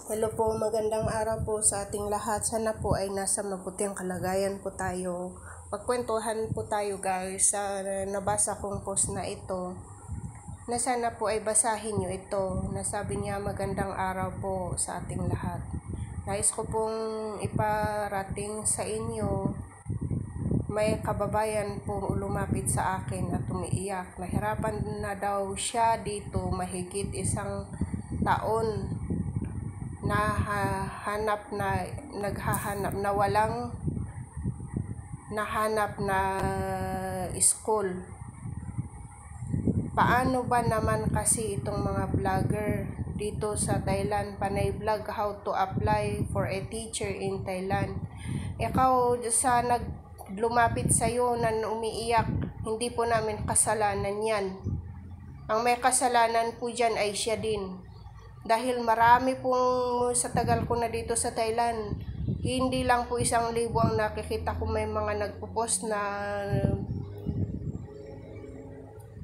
Hello po, magandang araw po sa ating lahat. Sana po ay nasa mabuting kalagayan po tayo. Pagkwentuhan po tayo guys sa nabasa kong post na ito. Na sana po ay basahin nyo ito. Nasabi niya magandang araw po sa ating lahat. Nais ko pong iparating sa inyo. May kababayan pong lumapit sa akin at umiiyak. Nahirapan na daw siya dito mahigit isang taon. Naghahanap na walang nahanap na school. Paano ba naman kasi itong mga vlogger dito sa Thailand, panay vlog how to apply for a teacher in Thailand. Ikaw sa lumapit sa'yo na umiiyak, hindi po namin kasalanan yan. Ang may kasalanan po dyan ay siya din. Dahil marami pong sa tagal ko na dito sa Thailand, hindi lang po 1,000 ang nakikita ko may mga nagpo-post na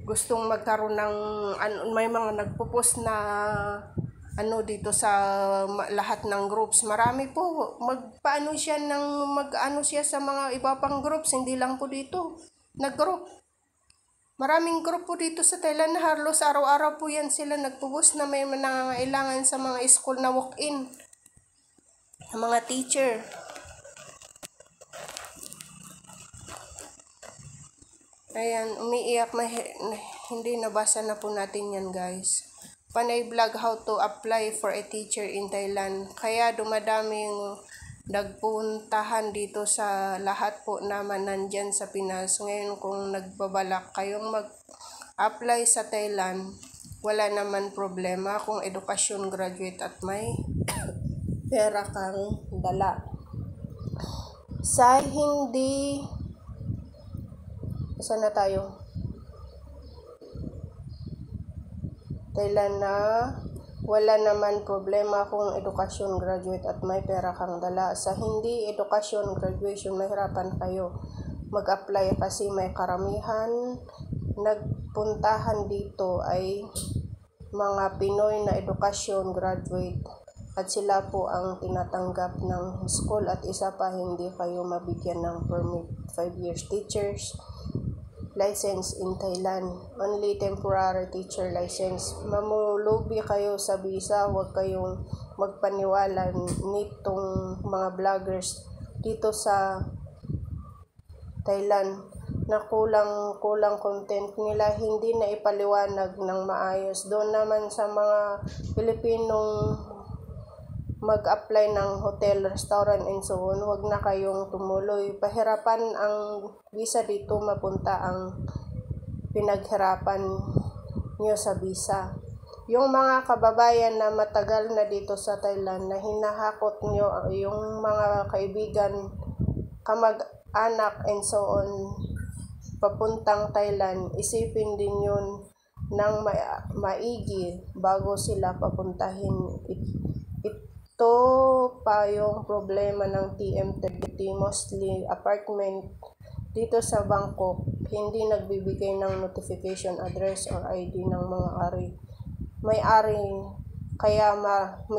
gustong magkaroon ng may mga nagpo-post na dito sa lahat ng groups. Marami po magpaano siya siya sa mga iba pang groups, hindi lang po dito nag-group. Maraming grupo dito sa Thailand na halos araw-araw po yan sila nagpo-post na may nangangailangan sa mga school na walk-in, mga teacher. Ayan, umiiyak, hindi nabasa na po natin yan guys. Panay vlog how to apply for a teacher in Thailand. Kaya dumadaming nagpuntahan dito sa lahat po naman nandyan sa Pinas. Ngayon kung nagbabalak kayong mag-apply sa Thailand, wala naman problema kung edukasyon graduate at may pera kang dala. Sa hindi, saan na tayo? Thailand na wala naman problema kung edukasyon graduate at may pera kang dala. Sa hindi edukasyon graduation, mahirapan kayo mag-apply kasi may karamihan nagpuntahan dito ay mga Pinoy na edukasyon graduate at sila po ang tinatanggap ng school at isa pa hindi kayo mabigyan ng permit 5 years teachers license in Thailand, only temporary teacher license. Mamulubi kayo sa visa, huwag kayong magpaniwala nitong mga vloggers dito sa Thailand na kulang content nila, hindi na ipaliwanag ng maayos. Doon naman sa mga Pilipinong mag-apply ng hotel, restaurant, and so on, huwag na kayong tumuloy. Pahirapan ang visa dito, mapunta ang pinaghirapan nyo sa visa. Yung mga kababayan na matagal na dito sa Thailand, na hinahakot nyo yung mga kaibigan, kamag-anak, and so on, papuntang Thailand, isipin din yun ng maigi bago sila papuntahin. Ito pa yung problema ng TM30, mostly apartment dito sa Bangkok, hindi nagbibigay ng notification address or ID ng mga may-ari, kaya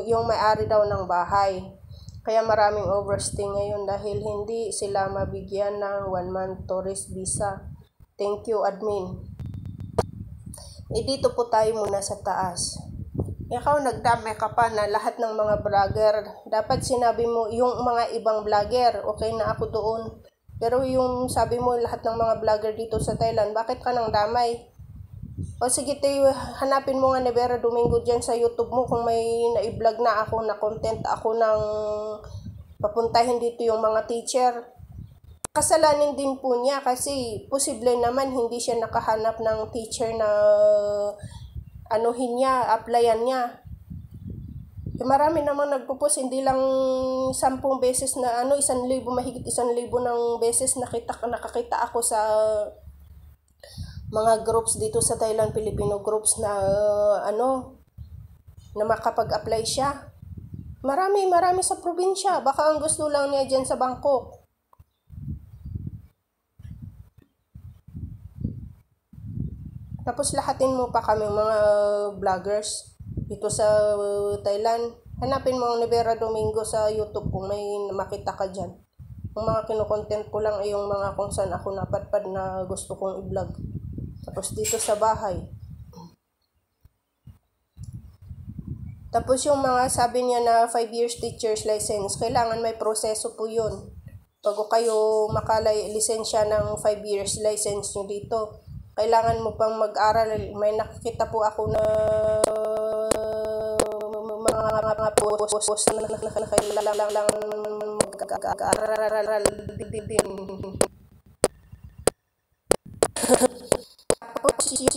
yung may-ari daw ng bahay. Kaya maraming overstay ngayon dahil hindi sila mabigyan ng 1-month tourist visa. Thank you, admin. Dito po tayo muna sa taas. Ikaw nagdamay ka pa na lahat ng mga vlogger. Dapat sinabi mo yung mga ibang vlogger, okay na ako doon. Pero yung sabi mo lahat ng mga vlogger dito sa Thailand, bakit ka nang damay? O sige tayo, hanapin mo nga ni Vera Domingo dyan sa YouTube mo kung may na-vlog na ako na content ako ng papuntahin dito yung mga teacher. Kasalanan din po niya kasi posible naman hindi siya nakahanap ng teacher na applyan niya. Marami namang nagpo-post, hindi lang 10 beses na 1,000, mahigit 1,000 ng beses nakakita ako sa mga groups dito sa Thailand, Filipino groups na na makapag-apply siya. Marami sa probinsya, baka ang gusto lang niya dyan sa Bangkok. Tapos lahatin mo pa kami mga vloggers dito sa Thailand. Hanapin mo ang Nevera Domingo sa YouTube kung may makita ka dyan. Ang mga kinukontent ko lang ay yung mga kung saan ako napadpad na gusto kong i-vlog. Tapos dito sa bahay. Tapos yung mga sabi niya na 5 years teacher's license, kailangan may proseso po yun. Bago kayo lisensya ng 5 years license nyo dito, kailangan mo pang mag-aral. May nakikita po ako na mga post na kailangan mag-aral din. Tapos yung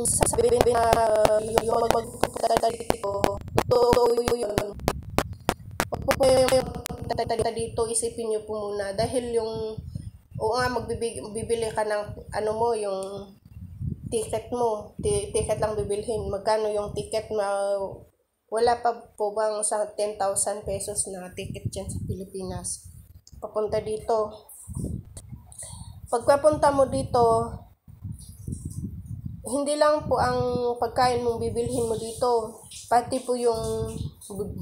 sabi na yung magpunta dito, yun. Pag po yung dito, isipin nyo po muna. Dahil yung, oo nga, bibili ka ng, yung ticket mo. Ticket lang bibilhin. Magkano yung ticket? Wala pa po bang sa 10,000 pesos na ticket dyan sa Pilipinas? Papunta dito. Pagpapunta mo dito, hindi lang po ang pagkain mong bibilhin mo dito, pati po yung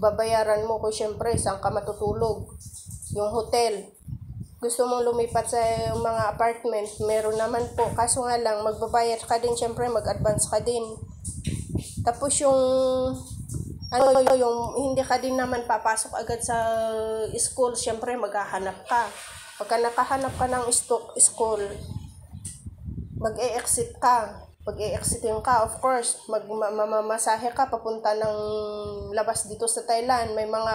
babayaran mo kung syempre saan ka matutulog, yung hotel. Gusto mong lumipat sa mga apartment, meron naman po, kaso nga lang magbabayad ka din, syempre mag-advance ka din. Tapos yung yung hindi ka din naman papasok agad sa school, syempre maghahanap ka. Pagka nakahanap ka ng school, mag-e-exit ka. Pag i-exitin ka, of course, mamamasahe ka papunta ng labas dito sa Thailand. May mga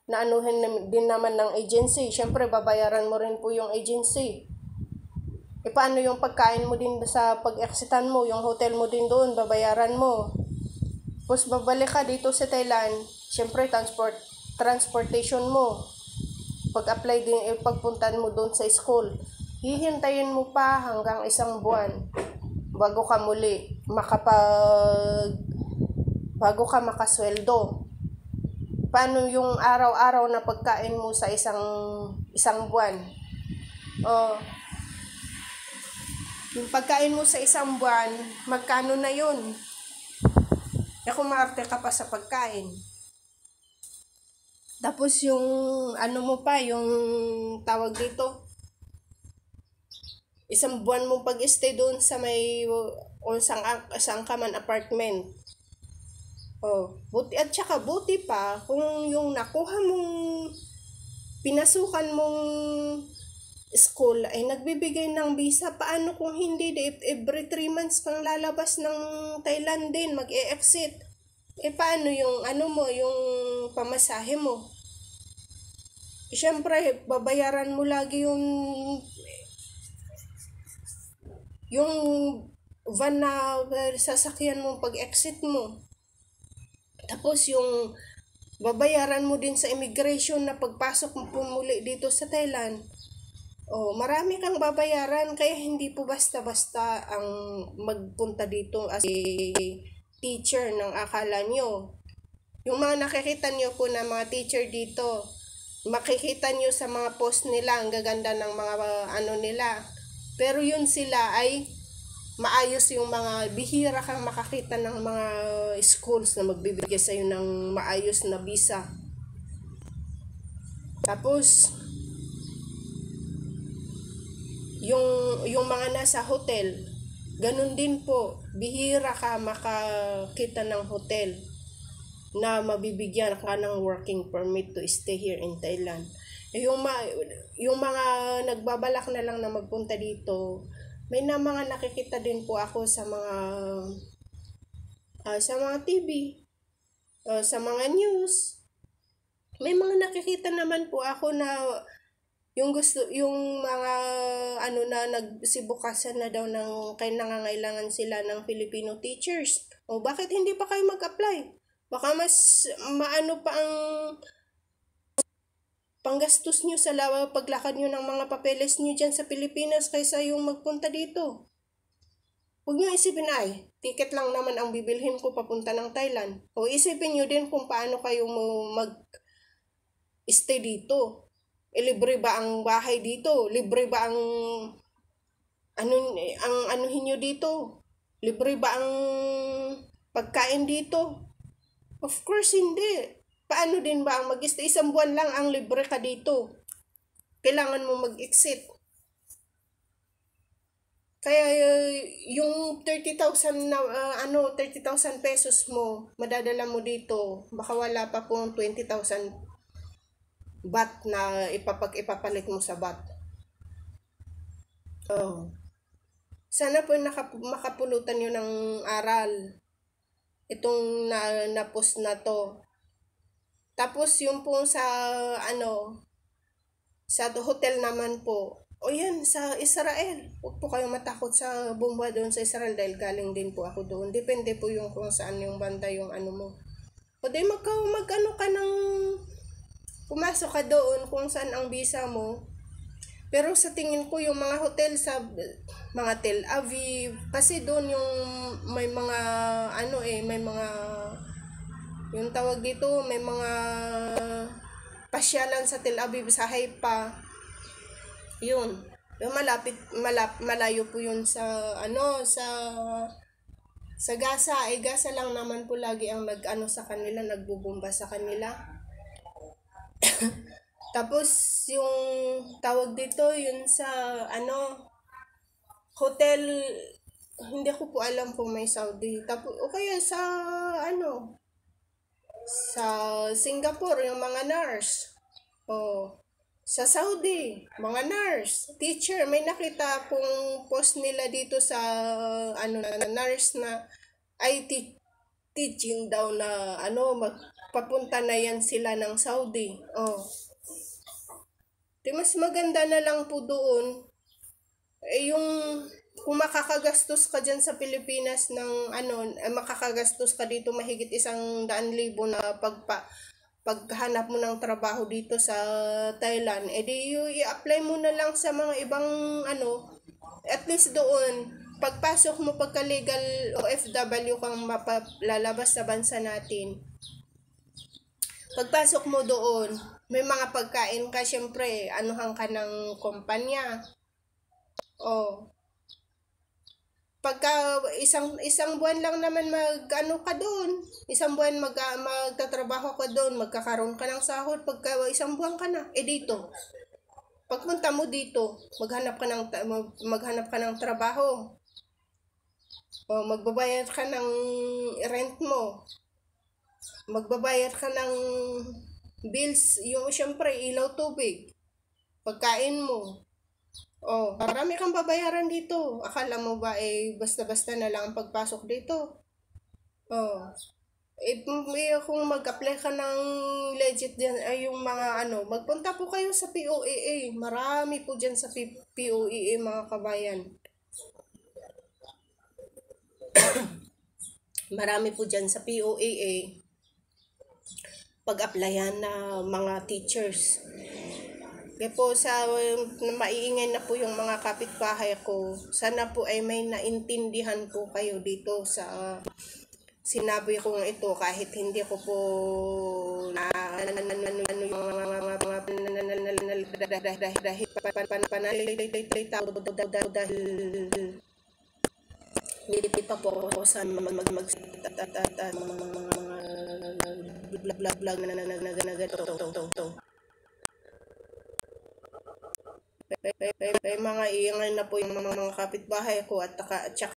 naanuhin din naman ng agency. Siyempre, babayaran mo rin po yung agency. E paano yung pagkain mo din sa pag-exitan mo? Yung hotel mo din doon, babayaran mo. Tapos babalik ka dito sa Thailand, siyempre, transportation mo. Pag-apply din, pagpuntan mo doon sa school. Hihintayin mo pa hanggang 1 buwan. Bago ka makasweldo. Paano yung araw-araw na pagkain mo sa isang buwan? Yung pagkain mo sa 1 buwan, magkano na yun? Kung maarte ka pa sa pagkain. Tapos yung mo pa, yung tawag dito, 1 buwan mong pag-stay doon sa may o sang kaman apartment. Buti pa kung yung nakuha mong pinasukan mong school ay nagbibigay ng visa. Paano kung hindi? Every 3 months kang lalabas ng Thailand din, mag-e-exit. Paano yung yung pamasahe mo? Siyempre, babayaran mo lagi yung van na sasakyan mo pag-exit mo. Tapos yung babayaran mo din sa immigration na pagpasok mo muli dito sa Thailand. Marami kang babayaran, kaya hindi po basta-basta ang magpunta dito as a teacher ng akala nyo. Yung mga nakikita nyo po na mga teacher dito, makikita nyo sa mga post nila, ang gaganda ng mga nila. Pero yun sila ay maayos, yung mga bihira kang makakita ng mga schools na magbibigay sa'yo ng maayos na visa. Tapos, yung mga nasa hotel, ganun din po, bihira ka makakita ng hotel na mabibigyan ka ng working permit to stay here in Thailand. Yung mga nagbabalak na lang na magpunta dito, may mga nakikita din po ako sa mga TV, sa mga news. May mga nakikita naman po ako na yung mga na nagsibukasan na daw ng nangangailangan sila ng Filipino teachers. Bakit hindi pa kayo mag-apply? Baka mas maano pa ang panggastos nyo sa paglakad nyo ng mga papeles nyo dyan sa Pilipinas kaysa yung magpunta dito. Huwag nyo isipin ticket lang naman ang bibilhin ko papunta ng Thailand. Isipin nyo din kung paano kayo mag-stay dito. Libre ba ang bahay dito? Libre ba ang anuhin nyo dito? Libre ba ang pagkain dito? Of course, hindi. Paano din ba ang mag-stay? Isang buwan lang ang libre ka dito. Kailangan mo mag-exit. Kaya yung 30,000 na 30,000 pesos mo, madadala mo dito. Baka wala pa pong 20,000 baht na ipapalit mo sa baht. Oh. Sana po makapulutan yun ng aral. Itong na-post na to. Tapos yung po sa hotel naman po. O yan, sa Israel. Huwag po kayong matakot sa bomba doon sa Israel dahil galing din po ako doon. Depende po yung kung saan yung banda yung mo. O di mag-ano ka ng pumasok ka doon kung saan ang visa mo. Pero sa tingin ko yung mga hotel sa mga Tel Aviv, kasi doon yung may mga may mga yung tawag dito, may mga pasyalan sa Tel Aviv, sa Haifa. Yun. Yung malayo po yun sa sa Gaza. Gaza lang naman po lagi ang sa kanila, nagbubomba sa kanila. Tapos yung tawag dito yun sa hotel, hindi ko po alam kung may Saudi. Tapos o kaya sa sa Singapore yung mga nurse. Oh, sa Saudi, mga nurse, teacher, may nakita pong post nila dito sa nurse na ay teaching daw na magpapunta na yan sila ng Saudi. Oh. Di mas maganda na lang po doon yung kung makakagastos ka dyan sa Pilipinas ng makakagastos ka dito mahigit 100,000 na paghanap mo ng trabaho dito sa Thailand, edi i-apply mo na lang sa mga ibang at least doon pagpasok mo pagka legal OFW kang lalabas sa bansa natin. Pagpasok mo doon, may mga pagkain ka, syempre, anuhan ka ng kumpanya. Oh. Pagka isang buwan lang naman ka doon. Isang buwan magtatrabaho ka doon, magkakaroon ka ng sahod, pagka isang buwan ka na, dito. Pagpunta mo dito, maghanap ka ng trabaho. O magbabayad ka ng rent mo. Magbabayad ka ng bills, yung syempre ilaw, tubig, pagkain mo. Oh, marami kang babayaran dito. Akala mo ba basta-basta na lang ang pagpasok dito? Oh. Kung mag-apply ka ng legit diyan ay yung mga magpunta po kayo sa POEA. Marami po diyan sa POEA mga kabayan. Marami po diyan sa POEA. Pag-applyan na mga teachers. Kaya po maiingay na po yung mga kapitbahay ko. Sana po ay may naintindihan po kayo dito sa sinabi ko ito kahit hindi ko po hindi pa po ako sa vlog na may mga iingay na po yung mga kapitbahay ko at saka